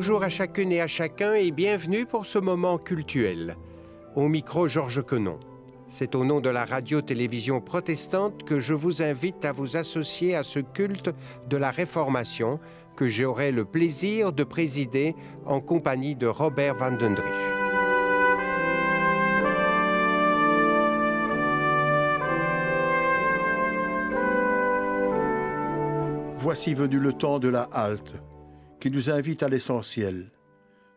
Bonjour à chacune et à chacun et bienvenue pour ce moment cultuel. Au micro, Georges Quenon. C'est au nom de la radio-télévision protestante que je vous invite à vous associer à ce culte de la Réformation que j'aurai le plaisir de présider en compagnie de Robert van den Driesch. Voici venu le temps de la halte, qui nous invite à l'essentiel,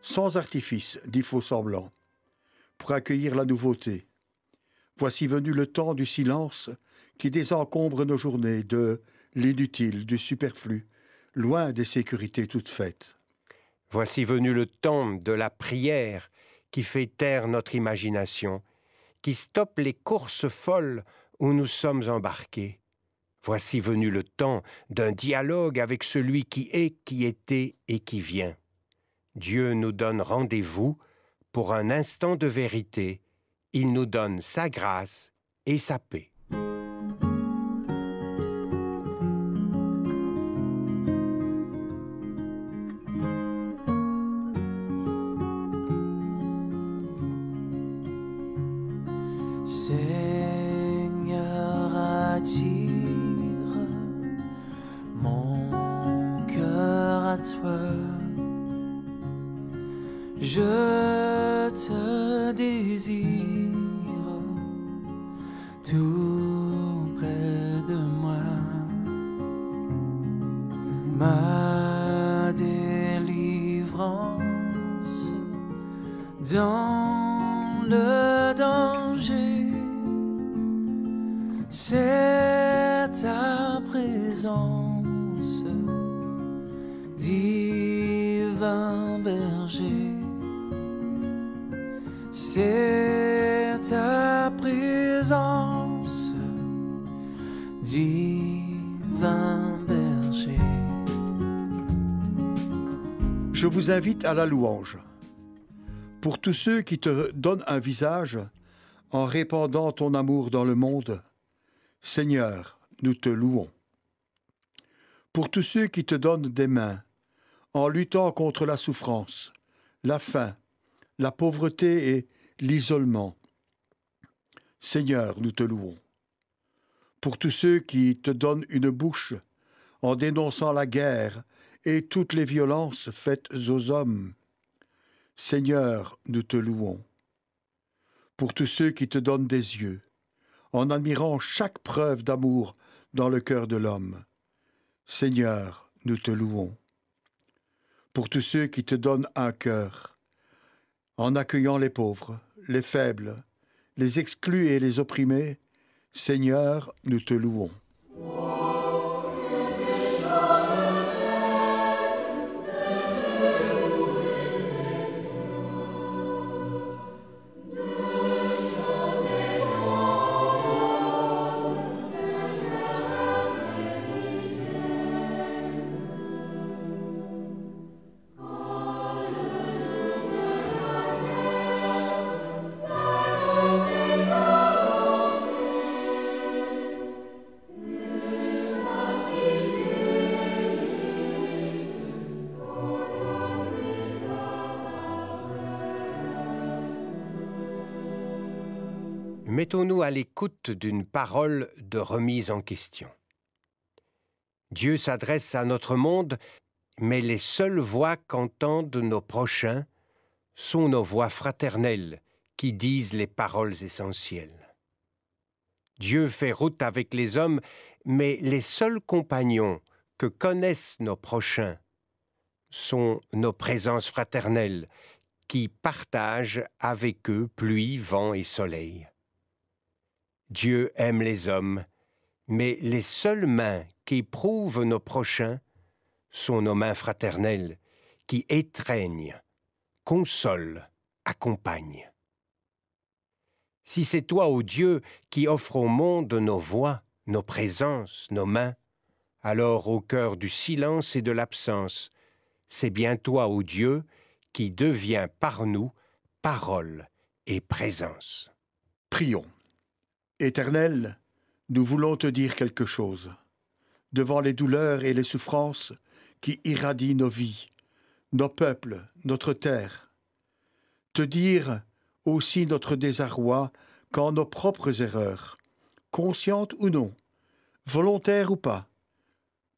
sans artifice ni faux semblant, pour accueillir la nouveauté. Voici venu le temps du silence qui désencombre nos journées de l'inutile, du superflu, loin des sécurités toutes faites. Voici venu le temps de la prière qui fait taire notre imagination, qui stoppe les courses folles où nous sommes embarqués. Voici venu le temps d'un dialogue avec celui qui est, qui était et qui vient. Dieu nous donne rendez-vous pour un instant de vérité. Il nous donne sa grâce et sa paix. Seigneur, attire mon cœur à toi. Je te désire tout près de moi. Ma délivrance dans le danger, c'est ta présence, divin berger. C'est ta présence, divin berger. Je vous invite à la louange. Pour tous ceux qui te donnent un visage en répandant ton amour dans le monde, Seigneur, nous te louons. Pour tous ceux qui te donnent des mains en luttant contre la souffrance, la faim, la pauvreté et l'isolement, Seigneur, nous te louons. Pour tous ceux qui te donnent une bouche en dénonçant la guerre et toutes les violences faites aux hommes, Seigneur, nous te louons. Pour tous ceux qui te donnent des yeux, en admirant chaque preuve d'amour dans le cœur de l'homme, Seigneur, nous te louons. Pour tous ceux qui te donnent un cœur, en accueillant les pauvres, les faibles, les exclus et les opprimés, Seigneur, nous te louons. Mettons-nous à l'écoute d'une parole de remise en question. Dieu s'adresse à notre monde, mais les seules voix qu'entendent nos prochains sont nos voix fraternelles qui disent les paroles essentielles. Dieu fait route avec les hommes, mais les seuls compagnons que connaissent nos prochains sont nos présences fraternelles qui partagent avec eux pluie, vent et soleil. Dieu aime les hommes, mais les seules mains qu'éprouvent nos prochains sont nos mains fraternelles qui étreignent, consolent, accompagnent. Si c'est toi, ô Dieu, qui offres au monde nos voix, nos présences, nos mains, alors au cœur du silence et de l'absence, c'est bien toi, ô Dieu, qui deviens par nous parole et présence. Prions. Éternel, nous voulons te dire quelque chose. Devant les douleurs et les souffrances qui irradient nos vies, nos peuples, notre terre. Te dire aussi notre désarroi quand nos propres erreurs, conscientes ou non, volontaires ou pas,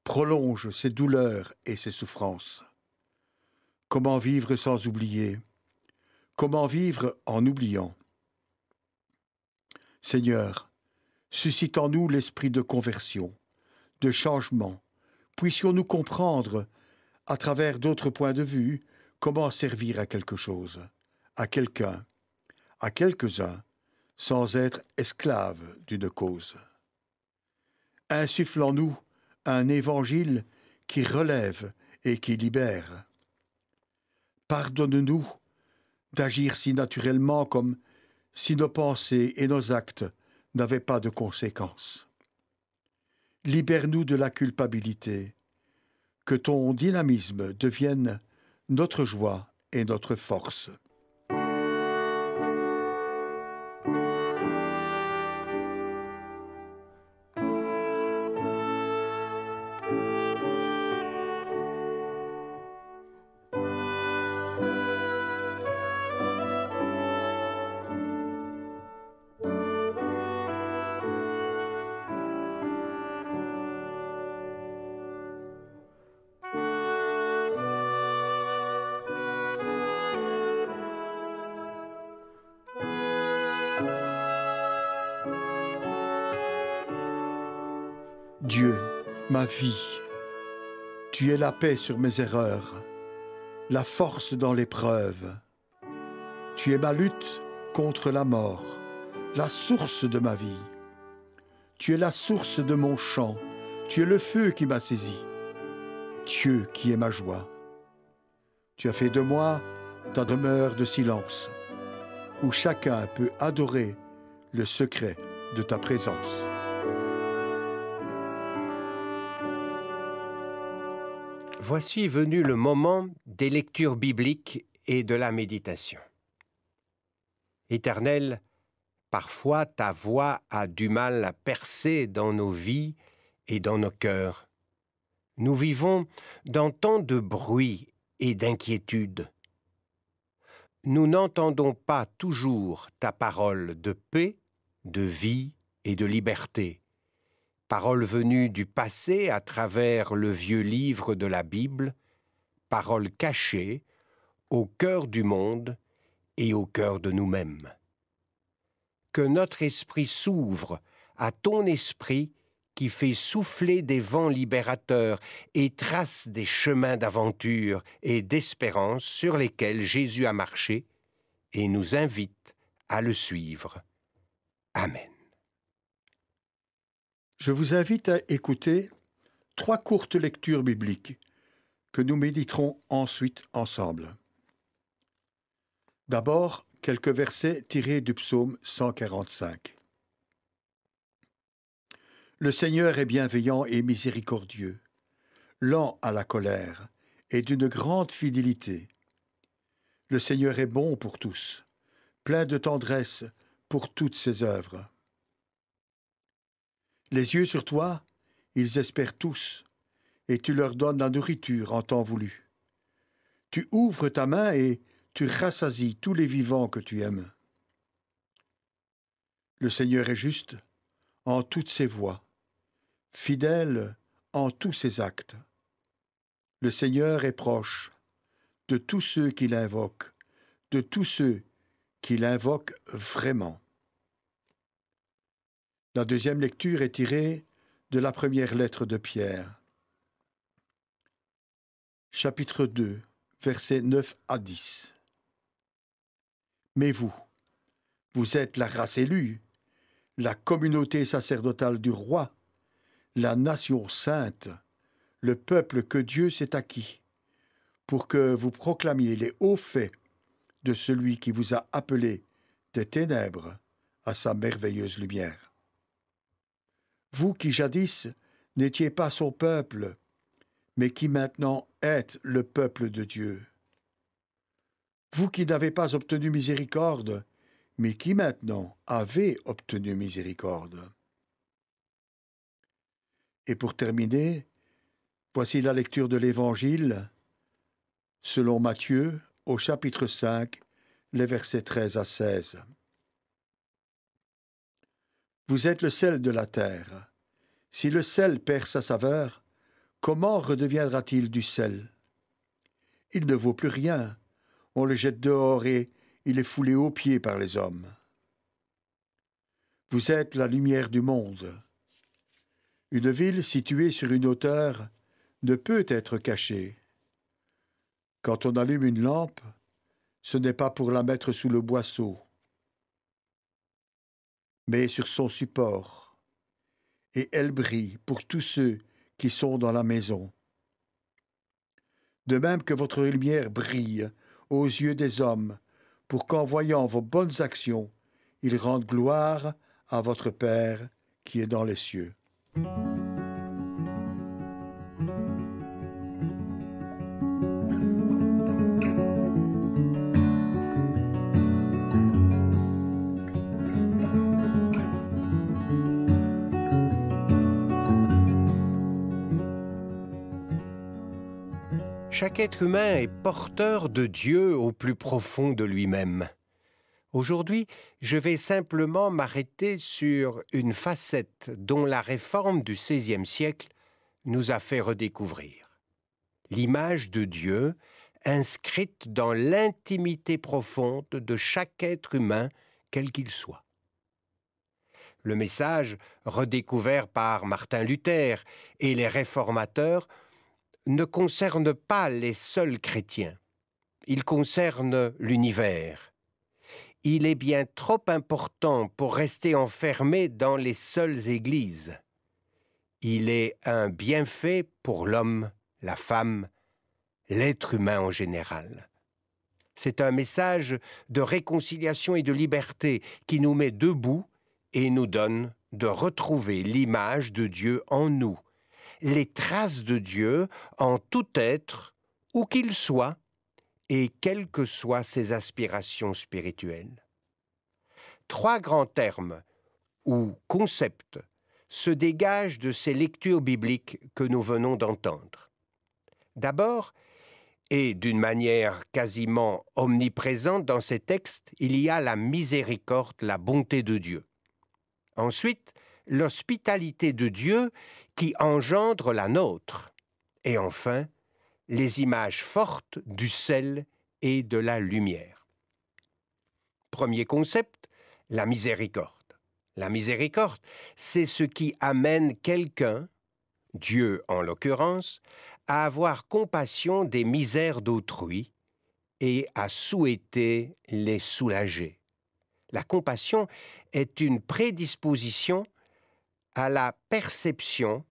prolongent ces douleurs et ces souffrances. Comment vivre sans oublier? Comment vivre en oubliant? Seigneur, suscite en nous l'esprit de conversion, de changement. Puissions-nous comprendre, à travers d'autres points de vue, comment servir à quelque chose, à quelqu'un, à quelques-uns, sans être esclaves d'une cause. Insuffle en nous un évangile qui relève et qui libère. Pardonne-nous d'agir si naturellement comme si nos pensées et nos actes n'avaient pas de conséquences. Libère-nous de la culpabilité, que ton dynamisme devienne notre joie et notre force. Dieu, ma vie, tu es la paix sur mes erreurs, la force dans l'épreuve. Tu es ma lutte contre la mort, la source de ma vie. Tu es la source de mon chant, tu es le feu qui m'a saisi. Dieu qui est ma joie. Tu as fait de moi ta demeure de silence, où chacun peut adorer le secret de ta présence. Voici venu le moment des lectures bibliques et de la méditation. Éternel, parfois ta voix a du mal à percer dans nos vies et dans nos cœurs. Nous vivons dans tant de bruit et d'inquiétude. Nous n'entendons pas toujours ta parole de paix, de vie et de liberté. Parole venue du passé à travers le vieux livre de la Bible, parole cachée au cœur du monde et au cœur de nous-mêmes. Que notre esprit s'ouvre à ton esprit qui fait souffler des vents libérateurs et trace des chemins d'aventure et d'espérance sur lesquels Jésus a marché et nous invite à le suivre. Amen. Je vous invite à écouter 3 courtes lectures bibliques que nous méditerons ensuite ensemble. D'abord, quelques versets tirés du psaume 145. Le Seigneur est bienveillant et miséricordieux, lent à la colère et d'une grande fidélité. Le Seigneur est bon pour tous, plein de tendresse pour toutes ses œuvres. Les yeux sur toi, ils espèrent tous, et tu leur donnes la nourriture en temps voulu. Tu ouvres ta main et tu rassasies tous les vivants que tu aimes. Le Seigneur est juste en toutes ses voies, fidèle en tous ses actes. Le Seigneur est proche de tous ceux qui l'invoquent, de tous ceux qui l'invoquent vraiment. La deuxième lecture est tirée de la première lettre de Pierre. Chapitre 2, versets 9 à 10. Mais vous êtes la race élue, la communauté sacerdotale du roi, la nation sainte, le peuple que Dieu s'est acquis, pour que vous proclamiez les hauts faits de celui qui vous a appelé des ténèbres à sa merveilleuse lumière. Vous qui jadis n'étiez pas son peuple, mais qui maintenant êtes le peuple de Dieu. Vous qui n'avez pas obtenu miséricorde, mais qui maintenant avez obtenu miséricorde. Et pour terminer, voici la lecture de l'Évangile selon Matthieu, au chapitre 5, les versets 13 à 16. Vous êtes le sel de la terre. Si le sel perd sa saveur, comment redeviendra-t-il du sel? Il ne vaut plus rien. On le jette dehors et il est foulé aux pieds par les hommes. Vous êtes la lumière du monde. Une ville située sur une hauteur ne peut être cachée. Quand on allume une lampe, ce n'est pas pour la mettre sous le boisseau, mais sur son support, et elle brille pour tous ceux qui sont dans la maison. De même que votre lumière brille aux yeux des hommes, pour qu'en voyant vos bonnes actions, ils rendent gloire à votre Père qui est dans les cieux. Chaque être humain est porteur de Dieu au plus profond de lui-même. Aujourd'hui, je vais simplement m'arrêter sur une facette dont la réforme du XVIe siècle nous a fait redécouvrir. L'image de Dieu inscrite dans l'intimité profonde de chaque être humain, quel qu'il soit. Le message, redécouvert par Martin Luther et les réformateurs, ne concerne pas les seuls chrétiens. Il concerne l'univers. Il est bien trop important pour rester enfermé dans les seules églises. Il est un bienfait pour l'homme, la femme, l'être humain en général. C'est un message de réconciliation et de liberté qui nous met debout et nous donne de retrouver l'image de Dieu en nous, les traces de Dieu en tout être, où qu'il soit, et quelles que soient ses aspirations spirituelles. 3 grands termes ou concepts se dégagent de ces lectures bibliques que nous venons d'entendre. D'abord, et d'une manière quasiment omniprésente dans ces textes, il y a la miséricorde, la bonté de Dieu. Ensuite, l'hospitalité de Dieu qui engendre la nôtre. Et enfin, les images fortes du sel et de la lumière. Premier concept, la miséricorde. La miséricorde, c'est ce qui amène quelqu'un, Dieu en l'occurrence, à avoir compassion des misères d'autrui et à souhaiter les soulager. La compassion est une prédisposition à la perception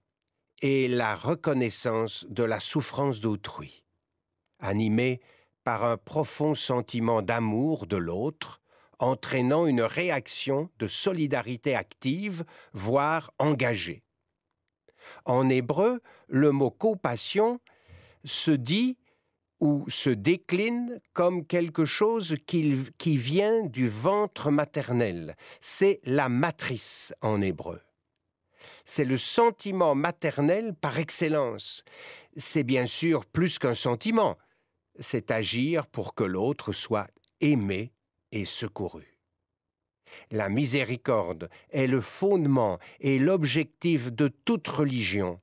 et la reconnaissance de la souffrance d'autrui, animée par un profond sentiment d'amour de l'autre, entraînant une réaction de solidarité active, voire engagée. En hébreu, le mot compassion se dit ou se décline comme quelque chose qui vient du ventre maternel. C'est la matrice en hébreu. C'est le sentiment maternel par excellence. C'est bien sûr plus qu'un sentiment. C'est agir pour que l'autre soit aimé et secouru. La miséricorde est le fondement et l'objectif de toute religion.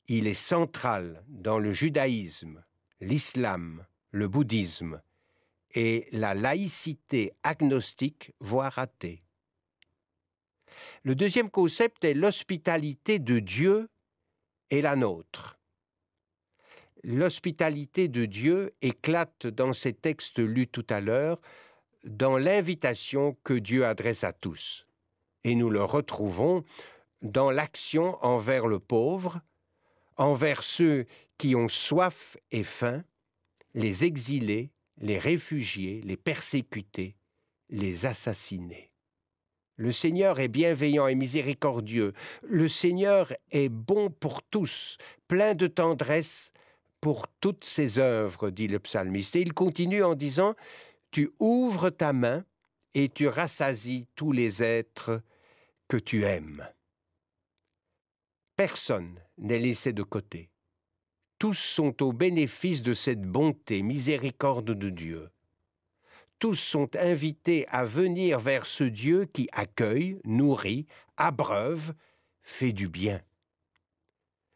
Il est central dans le judaïsme, l'islam, le bouddhisme et la laïcité agnostique, voire athée. Le deuxième concept est l'hospitalité de Dieu et la nôtre. L'hospitalité de Dieu éclate dans ces textes lus tout à l'heure, dans l'invitation que Dieu adresse à tous. Et nous le retrouvons dans l'action envers le pauvre, envers ceux qui ont soif et faim, les exilés, les réfugiés, les persécutés, les assassinés. Le Seigneur est bienveillant et miséricordieux. Le Seigneur est bon pour tous, plein de tendresse pour toutes ses œuvres, dit le psalmiste. Et il continue en disant « Tu ouvres ta main et tu rassasies tous les êtres que tu aimes. » Personne n'est laissé de côté. Tous sont au bénéfice de cette bonté, miséricorde de Dieu. Tous sont invités à venir vers ce Dieu qui accueille, nourrit, abreuve, fait du bien.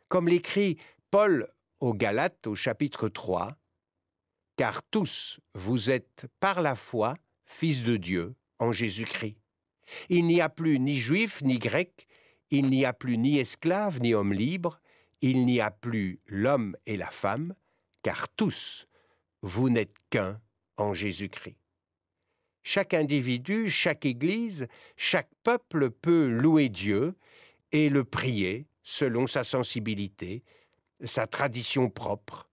Comme l'écrit Paul aux Galates au chapitre 3, « Car tous vous êtes par la foi fils de Dieu en Jésus-Christ. Il n'y a plus ni juif ni grec, il n'y a plus ni esclave ni homme libre, il n'y a plus l'homme et la femme, car tous vous n'êtes qu'un en Jésus-Christ. » Chaque individu, chaque Église, chaque peuple peut louer Dieu et le prier selon sa sensibilité, sa tradition propre,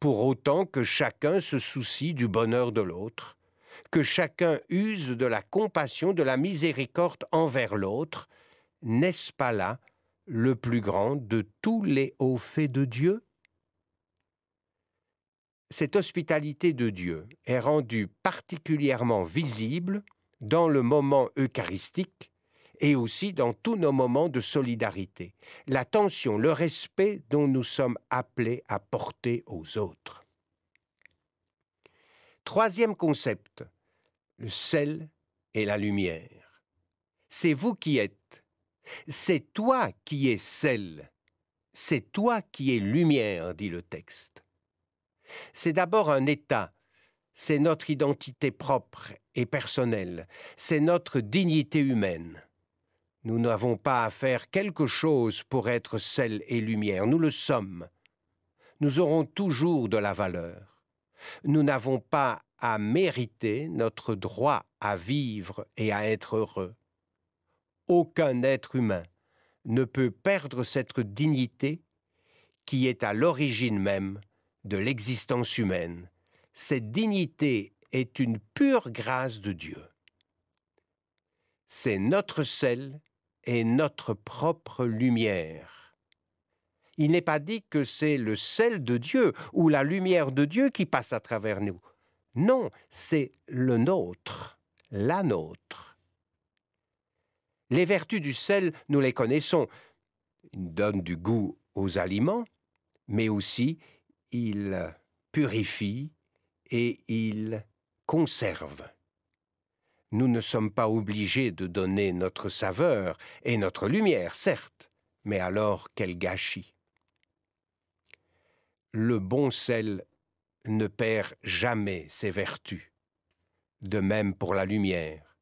pour autant que chacun se soucie du bonheur de l'autre, que chacun use de la compassion, de la miséricorde envers l'autre. N'est-ce pas là le plus grand de tous les hauts faits de Dieu? Cette hospitalité de Dieu est rendue particulièrement visible dans le moment eucharistique et aussi dans tous nos moments de solidarité, l'attention, le respect dont nous sommes appelés à porter aux autres. Troisième concept, le sel et la lumière. C'est vous qui êtes, c'est toi qui es sel, c'est toi qui es lumière, dit le texte. C'est d'abord un état, c'est notre identité propre et personnelle, c'est notre dignité humaine. Nous n'avons pas à faire quelque chose pour être sel et lumière, nous le sommes. Nous aurons toujours de la valeur. Nous n'avons pas à mériter notre droit à vivre et à être heureux. Aucun être humain ne peut perdre cette dignité qui est à l'origine même de l'existence humaine. Cette dignité est une pure grâce de Dieu. C'est notre sel et notre propre lumière. Il n'est pas dit que c'est le sel de Dieu ou la lumière de Dieu qui passe à travers nous. Non, c'est le nôtre, la nôtre. Les vertus du sel, nous les connaissons. Il donne du goût aux aliments, mais aussi il purifie et il conserve. Nous ne sommes pas obligés de donner notre saveur et notre lumière, certes, mais alors quel gâchis. Le bon sel ne perd jamais ses vertus. De même pour la lumière.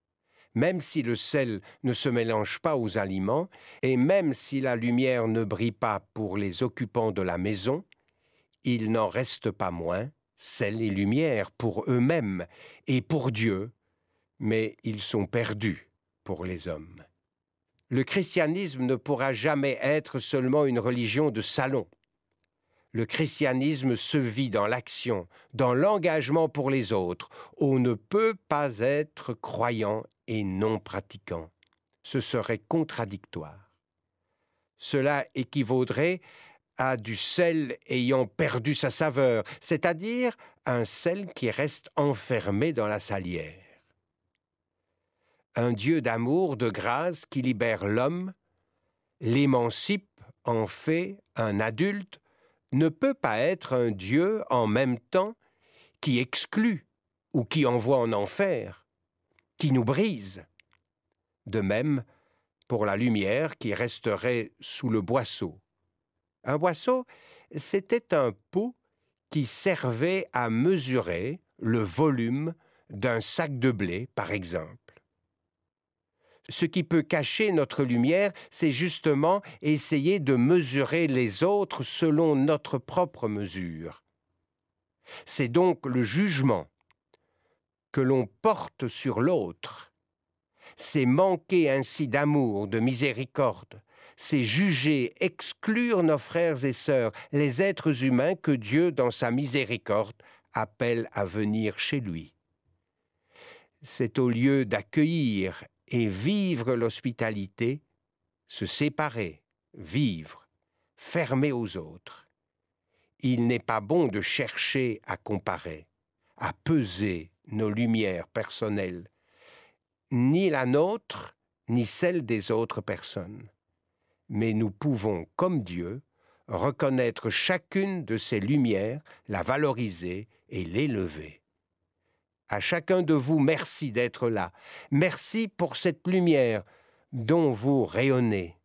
Même si le sel ne se mélange pas aux aliments, et même si la lumière ne brille pas pour les occupants de la maison, il n'en reste pas moins sel et lumière pour eux-mêmes et pour Dieu, mais ils sont perdus pour les hommes. Le christianisme ne pourra jamais être seulement une religion de salon. Le christianisme se vit dans l'action, dans l'engagement pour les autres. On ne peut pas être croyant et non pratiquant. Ce serait contradictoire. Cela équivaudrait à du sel ayant perdu sa saveur, c'est-à-dire un sel qui reste enfermé dans la salière. Un Dieu d'amour, de grâce qui libère l'homme, l'émancipe, en fait un adulte, ne peut pas être un Dieu en même temps qui exclut ou qui envoie en enfer, qui nous brise. De même pour la lumière qui resterait sous le boisseau. Un boisseau, c'était un pot qui servait à mesurer le volume d'un sac de blé, par exemple. Ce qui peut cacher notre lumière, c'est justement essayer de mesurer les autres selon notre propre mesure. C'est donc le jugement que l'on porte sur l'autre. C'est manquer ainsi d'amour, de miséricorde. C'est juger, exclure nos frères et sœurs, les êtres humains que Dieu, dans sa miséricorde, appelle à venir chez lui. C'est au lieu d'accueillir et vivre l'hospitalité, se séparer, vivre, fermer aux autres. Il n'est pas bon de chercher à comparer, à peser nos lumières personnelles, ni la nôtre, ni celle des autres personnes. Mais nous pouvons, comme Dieu, reconnaître chacune de ces lumières, la valoriser et l'élever. À chacun de vous, merci d'être là. Merci pour cette lumière dont vous rayonnez.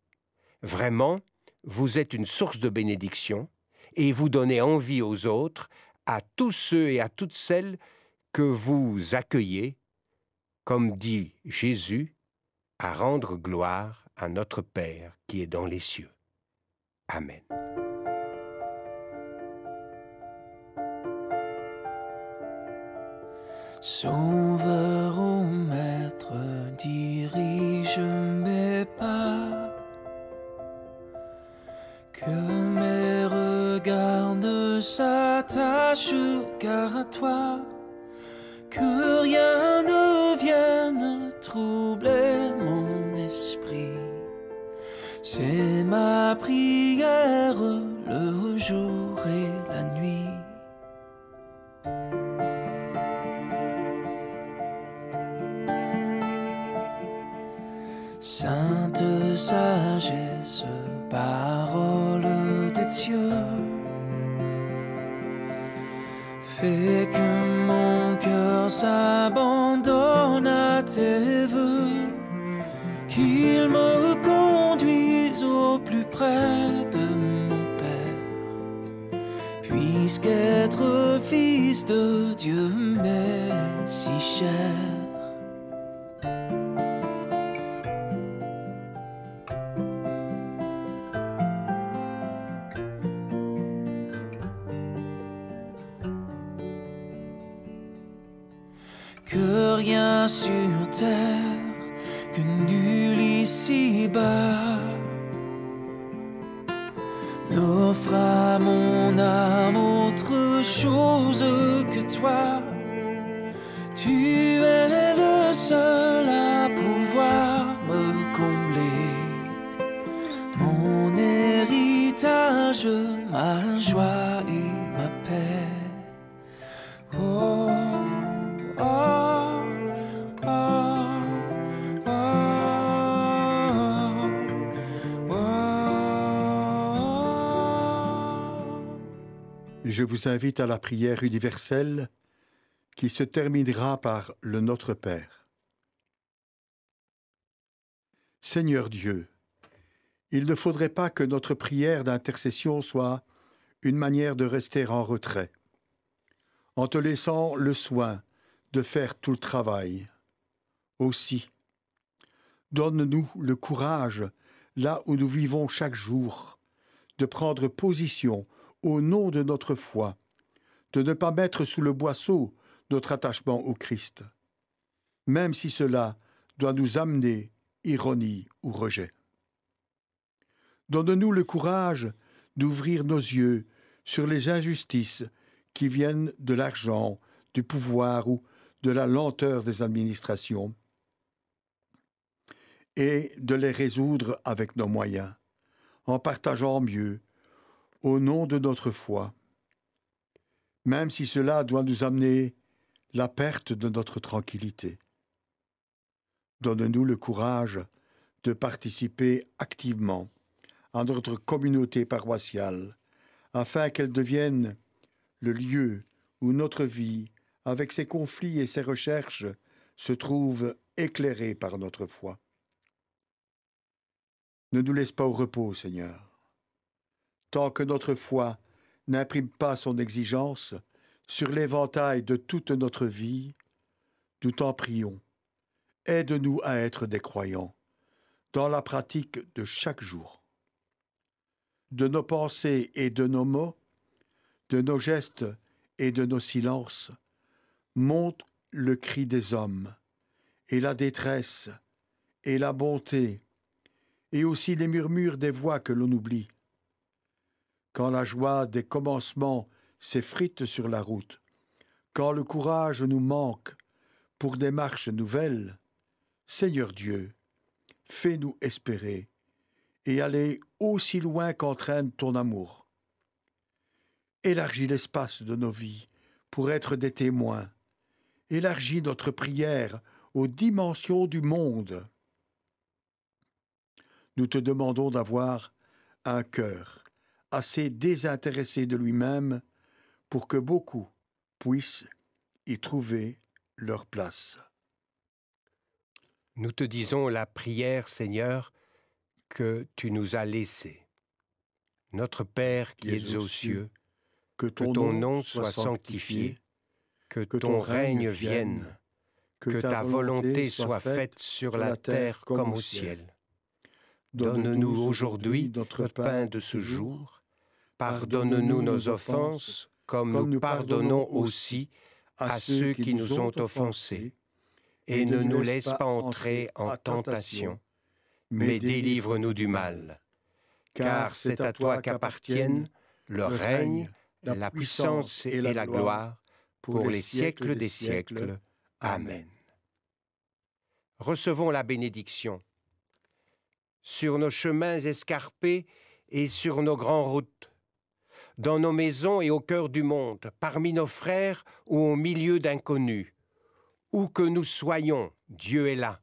Vraiment, vous êtes une source de bénédiction et vous donnez envie aux autres, à tous ceux et à toutes celles que vous accueillez, comme dit Jésus, à rendre gloire à notre Père qui est dans les cieux. Amen. Sauveur ô Maître, dirige mes pas, que mes regards ne s'attachent qu'à toi, que rien ne vienne troubler mon esprit. C'est ma prière le jour et la nuit. Sainte sagesse, parole de Dieu, fais que mon cœur s'abandonne à tes vœux, qu'il me conduise au plus près de mon Père, puisqu'être fils de Dieu m'est si cher. Que rien sur terre, que nul ici-bas n'offre à mon âme autre chose que toi. Tu es le seul à pouvoir me combler, mon héritage, ma joie et ma paix. Oh. Je vous invite à la prière universelle qui se terminera par le Notre Père. Seigneur Dieu, il ne faudrait pas que notre prière d'intercession soit une manière de rester en retrait, en te laissant le soin de faire tout le travail. Aussi, donne-nous le courage, là où nous vivons chaque jour, de prendre position au nom de notre foi, de ne pas mettre sous le boisseau notre attachement au Christ, même si cela doit nous amener ironie ou rejet. Donne-nous le courage d'ouvrir nos yeux sur les injustices qui viennent de l'argent, du pouvoir ou de la lenteur des administrations, et de les résoudre avec nos moyens, en partageant mieux, au nom de notre foi, même si cela doit nous amener la perte de notre tranquillité. Donne-nous le courage de participer activement à notre communauté paroissiale, afin qu'elle devienne le lieu où notre vie, avec ses conflits et ses recherches, se trouve éclairée par notre foi. Ne nous laisse pas au repos, Seigneur. Tant que notre foi n'imprime pas son exigence sur l'éventail de toute notre vie, nous t'en prions. Aide-nous à être des croyants, dans la pratique de chaque jour. De nos pensées et de nos mots, de nos gestes et de nos silences, monte le cri des hommes, et la détresse, et la bonté, et aussi les murmures des voix que l'on oublie. Quand la joie des commencements s'effrite sur la route, quand le courage nous manque pour des marches nouvelles, Seigneur Dieu, fais-nous espérer et aller aussi loin qu'entraîne ton amour. Élargis l'espace de nos vies pour être des témoins. Élargis notre prière aux dimensions du monde. Nous te demandons d'avoir un cœur assez désintéressé de lui-même pour que beaucoup puissent y trouver leur place. Nous te disons la prière, Seigneur, que tu nous as laissée. Notre Père qui es aux cieux, que ton nom soit sanctifié, que ton règne vienne, que ta volonté soit faite sur la terre comme au ciel. Donne-nous aujourd'hui notre pain de ce jour. Pardonne-nous nos offenses, comme nous pardonnons aussi à ceux qui nous ont offensés. Et ne nous laisse pas entrer en tentation, mais délivre-nous du mal. Car c'est à toi qu'appartiennent le règne, la puissance et la gloire, pour les siècles des siècles. Amen. Recevons la bénédiction. Sur nos chemins escarpés et sur nos grandes routes, dans nos maisons et au cœur du monde, parmi nos frères ou au milieu d'inconnus, où que nous soyons, Dieu est là.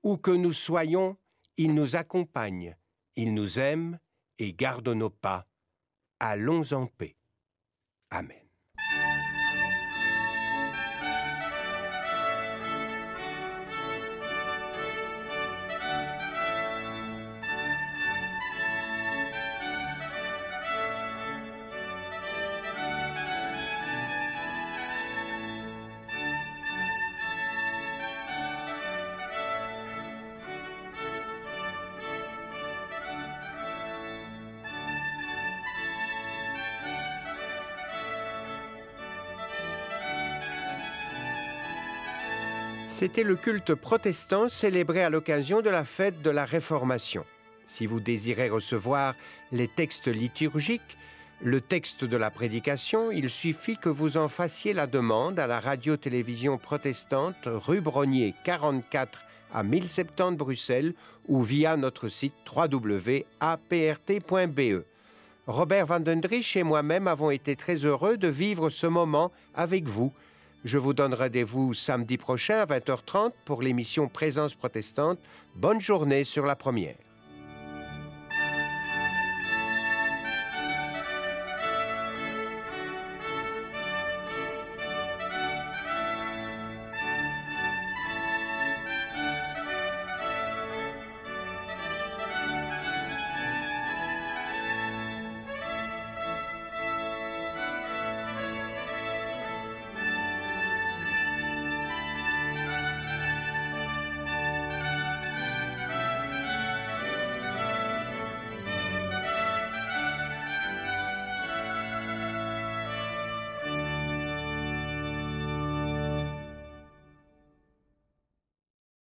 Où que nous soyons, il nous accompagne, il nous aime et garde nos pas. Allons en paix. Amen. C'était le culte protestant célébré à l'occasion de la fête de la Réformation. Si vous désirez recevoir les textes liturgiques, le texte de la prédication, il suffit que vous en fassiez la demande à la radio-télévision protestante rue Brognier 44 à 1070 Bruxelles ou via notre site www.aprt.be. Robert van den Driesch et moi-même avons été très heureux de vivre ce moment avec vous. Je vous donne rendez-vous samedi prochain à 20h30 pour l'émission Présence protestante. Bonne journée sur la première.